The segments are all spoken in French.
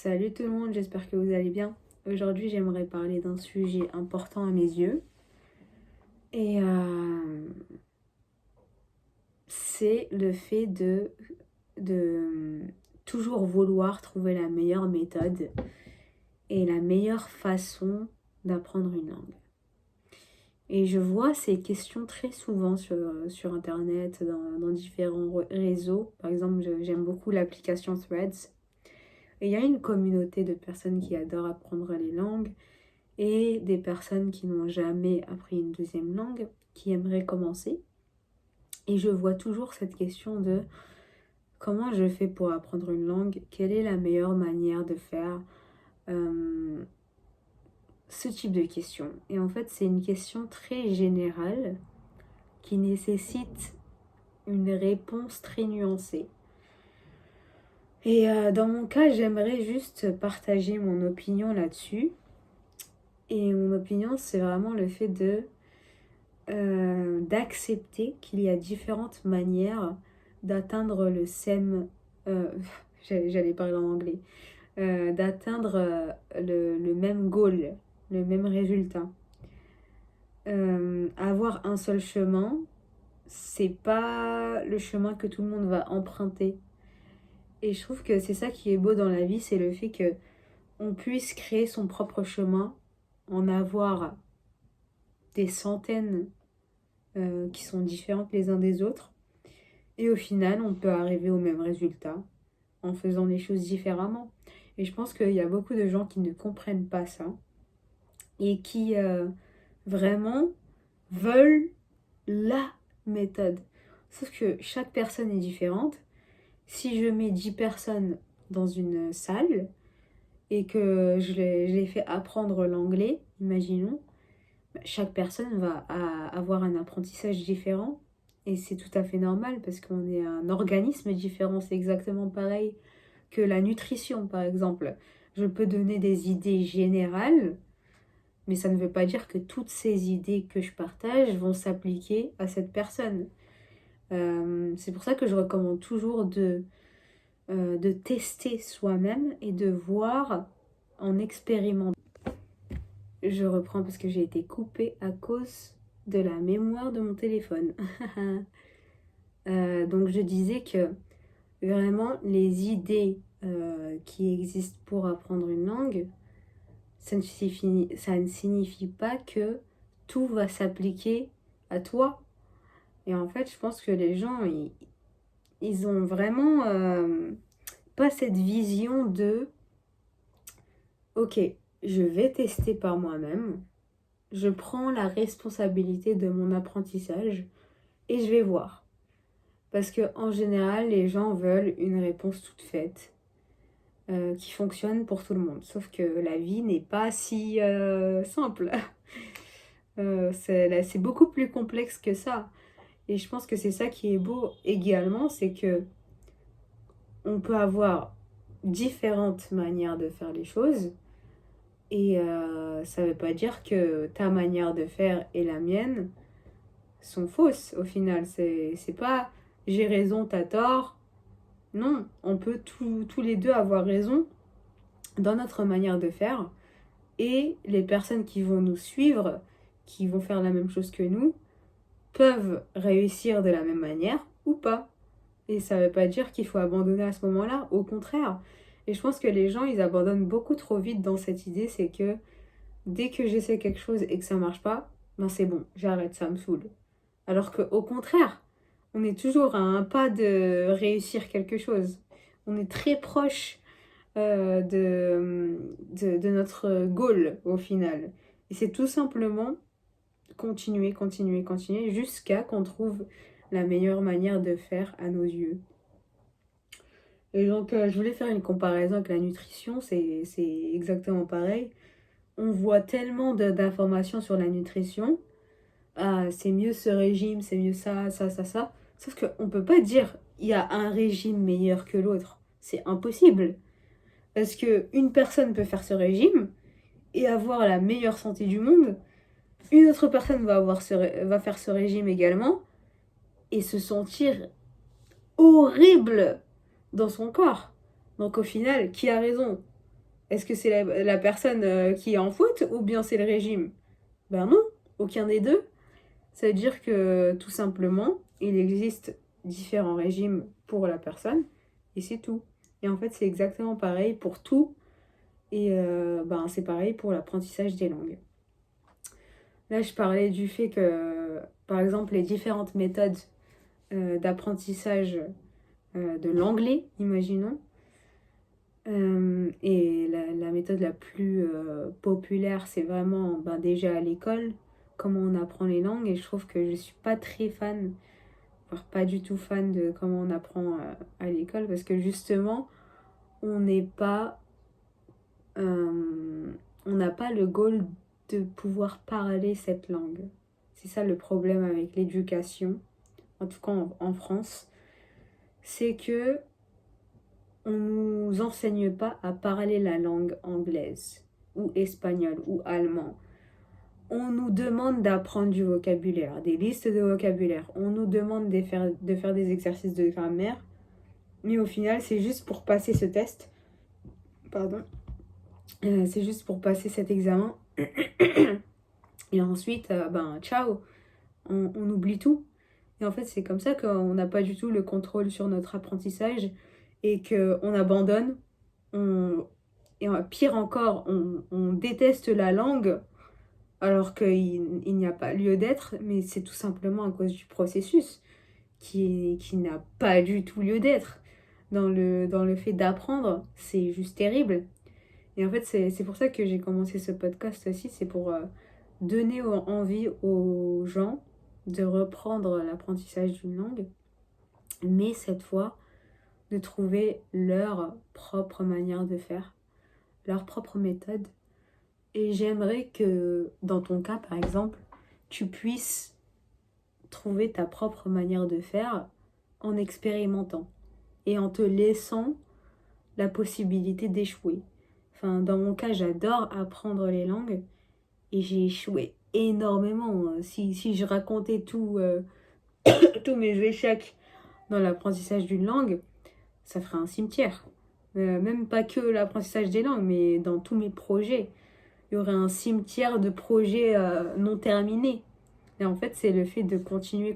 Salut tout le monde, j'espère que vous allez bien. Aujourd'hui, j'aimerais parler d'un sujet important à mes yeux. Et c'est le fait de toujours vouloir trouver la meilleure méthode et la meilleure façon d'apprendre une langue. Et je vois ces questions très souvent sur Internet, dans différents réseaux. Par exemple, j'aime beaucoup l'application Threads. Et il y a une communauté de personnes qui adorent apprendre les langues et des personnes qui n'ont jamais appris une deuxième langue, qui aimeraient commencer. Et je vois toujours cette question de comment je fais pour apprendre une langue, quelle est la meilleure manière de faire ce type de questions. Et en fait, c'est une question très générale qui nécessite une réponse très nuancée. Et dans mon cas, j'aimerais juste partager mon opinion là-dessus. Et mon opinion, c'est vraiment le fait d'accepter qu'il y a différentes manières d'atteindre le SEM, j'allais parler en anglais, d'atteindre le même goal, le même résultat. Avoir un seul chemin, c'est pas le chemin que tout le monde va emprunter. Et je trouve que c'est ça qui est beau dans la vie, c'est le fait que on puisse créer son propre chemin, en avoir des centaines qui sont différentes les uns des autres. Et au final, on peut arriver au même résultat en faisant les choses différemment. Et je pense qu'il y a beaucoup de gens qui ne comprennent pas ça et qui vraiment veulent la méthode. Sauf que chaque personne est différente. Si je mets 10 personnes dans une salle et que je les fais apprendre l'anglais, imaginons, chaque personne va avoir un apprentissage différent et c'est tout à fait normal parce qu'on est un organisme différent. C'est exactement pareil que la nutrition, par exemple. Je peux donner des idées générales, mais ça ne veut pas dire que toutes ces idées que je partage vont s'appliquer à cette personne. C'est pour ça que je recommande toujours de tester soi-même et de voir en expérimentant. Je reprends parce que j'ai été coupée à cause de la mémoire de mon téléphone. Donc je disais que vraiment les idées qui existent pour apprendre une langue, ça ne signifie pas que tout va s'appliquer à toi. Et en fait, je pense que les gens, ils ont vraiment pas cette vision de ok, je vais tester par moi-même, je prends la responsabilité de mon apprentissage et je vais voir. Parce que en général, les gens veulent une réponse toute faite qui fonctionne pour tout le monde. Sauf que la vie n'est pas si simple. C'est beaucoup plus complexe que ça. Et je pense que c'est ça qui est beau également, c'est que on peut avoir différentes manières de faire les choses. Et ça ne veut pas dire que ta manière de faire et la mienne sont fausses au final. C'est pas j'ai raison, t'as tort. Non, on peut tous les deux avoir raison dans notre manière de faire. Et les personnes qui vont nous suivre, qui vont faire la même chose que nous, peuvent réussir de la même manière ou pas. Et ça ne veut pas dire qu'il faut abandonner à ce moment-là, au contraire. Et je pense que les gens, ils abandonnent beaucoup trop vite dans cette idée, c'est que dès que j'essaie quelque chose et que ça marche pas, ben c'est bon, j'arrête, ça me saoule. Alors qu'au contraire, on est toujours à un pas de réussir quelque chose. On est très proche de notre goal au final. Et c'est tout simplement continuer, continuer, continuer jusqu'à qu'on trouve la meilleure manière de faire à nos yeux. Et donc, je voulais faire une comparaison avec la nutrition, c'est exactement pareil. On voit tellement d'informations sur la nutrition. Ah, c'est mieux ce régime, c'est mieux ça, ça, ça, ça. Sauf qu'on ne peut pas dire il y a un régime meilleur que l'autre. C'est impossible. Parce qu'une personne peut faire ce régime et avoir la meilleure santé du monde. Une autre personne va faire ce régime également et se sentir horrible dans son corps. Donc au final, qui a raison? Est-ce que c'est la personne qui est en faute ou bien c'est le régime? Ben non, aucun des deux. Ça veut dire que tout simplement, il existe différents régimes pour la personne et c'est tout. Et en fait, c'est exactement pareil pour tout et ben, c'est pareil pour l'apprentissage des langues. Là, je parlais du fait que, par exemple, les différentes méthodes d'apprentissage de l'anglais, imaginons, et la méthode la plus populaire, c'est vraiment ben, déjà à l'école, comment on apprend les langues. Et je trouve que je suis pas très fan, voire pas du tout fan de comment on apprend à l'école, parce que justement, on n'est pas, on n'a pas le goal de pouvoir parler cette langue. C'est ça le problème avec l'éducation, en tout cas en France, c'est que on nous enseigne pas à parler la langue anglaise ou espagnol ou allemand. On nous demande d'apprendre du vocabulaire, des listes de vocabulaire. On nous demande de faire des exercices de grammaire. Mais au final, c'est juste pour passer ce test. Pardon. C'est juste pour passer cet examen. Et ensuite, ben, ciao. On oublie tout. Et en fait, c'est comme ça qu'on n'a pas du tout le contrôle sur notre apprentissage et qu'on abandonne. Et pire encore, on déteste la langue alors qu'il n'y a pas lieu d'être, mais c'est tout simplement à cause du processus qui n'a pas du tout lieu d'être. Dans le fait d'apprendre, c'est juste terrible. Et en fait, c'est pour ça que j'ai commencé ce podcast aussi, c'est pour donner envie aux gens de reprendre l'apprentissage d'une langue, mais cette fois, de trouver leur propre manière de faire, leur propre méthode. Et j'aimerais que, dans ton cas par exemple, tu puisses trouver ta propre manière de faire en expérimentant et en te laissant la possibilité d'échouer. Enfin, dans mon cas, j'adore apprendre les langues et j'ai échoué énormément. Si je racontais tous mes échecs dans l'apprentissage d'une langue, ça ferait un cimetière. Même pas que l'apprentissage des langues, mais dans tous mes projets. Il y aurait un cimetière de projets non terminés. Et en fait, c'est le fait de continuer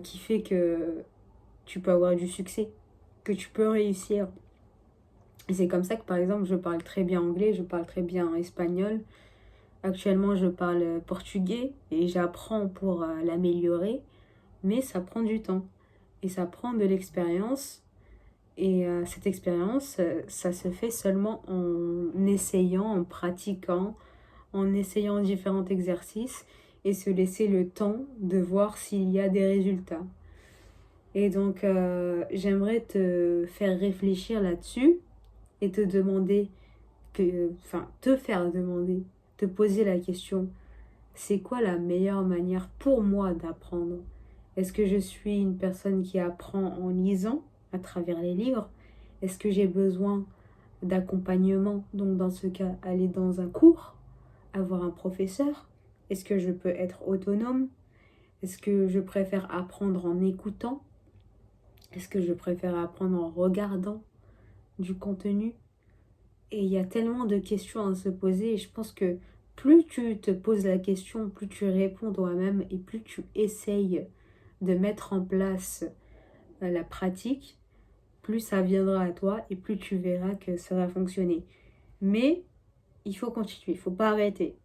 qui fait que tu peux avoir du succès, que tu peux réussir. Et c'est comme ça que, par exemple, je parle très bien anglais, je parle très bien espagnol. Actuellement, je parle portugais et j'apprends pour l'améliorer, mais ça prend du temps et ça prend de l'expérience. Et cette expérience, ça se fait seulement en essayant, en pratiquant, en essayant différents exercices et se laisser le temps de voir s'il y a des résultats. Et donc, j'aimerais te faire réfléchir là-dessus et te demander, te faire demander, te poser la question, c'est quoi la meilleure manière pour moi d'apprendre? Est-ce que je suis une personne qui apprend en lisant à travers les livres? Est-ce que j'ai besoin d'accompagnement? Donc dans ce cas, aller dans un cours, avoir un professeur? Est-ce que je peux être autonome? Est-ce que je préfère apprendre en écoutant? Est-ce que je préfère apprendre en regardant du contenu? Et il y a tellement de questions à se poser et je pense que plus tu te poses la question, plus tu réponds toi-même et plus tu essayes de mettre en place la pratique, plus ça viendra à toi et plus tu verras que ça va fonctionner. Mais il faut continuer, il faut pas arrêter.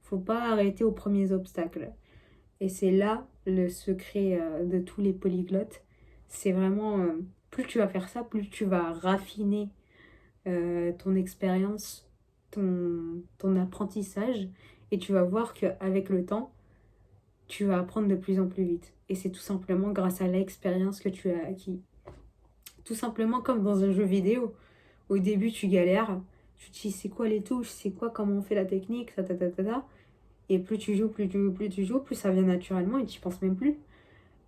Il faut pas arrêter aux premiers obstacles. Et c'est là le secret de tous les polyglottes. C'est vraiment, plus tu vas faire ça, plus tu vas raffiner ton expérience, ton apprentissage. Et tu vas voir qu'avec le temps, tu vas apprendre de plus en plus vite. Et c'est tout simplement grâce à l'expérience que tu as acquis. Tout simplement comme dans un jeu vidéo. Au début, tu galères. Tu te dis, c'est quoi les touches? C'est quoi, comment on fait la technique? Et plus tu joues, plus ça vient naturellement et tu n'y penses même plus.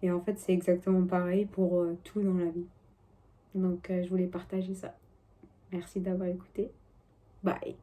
Et en fait, c'est exactement pareil pour tout dans la vie. Donc, je voulais partager ça. Merci d'avoir écouté. Bye.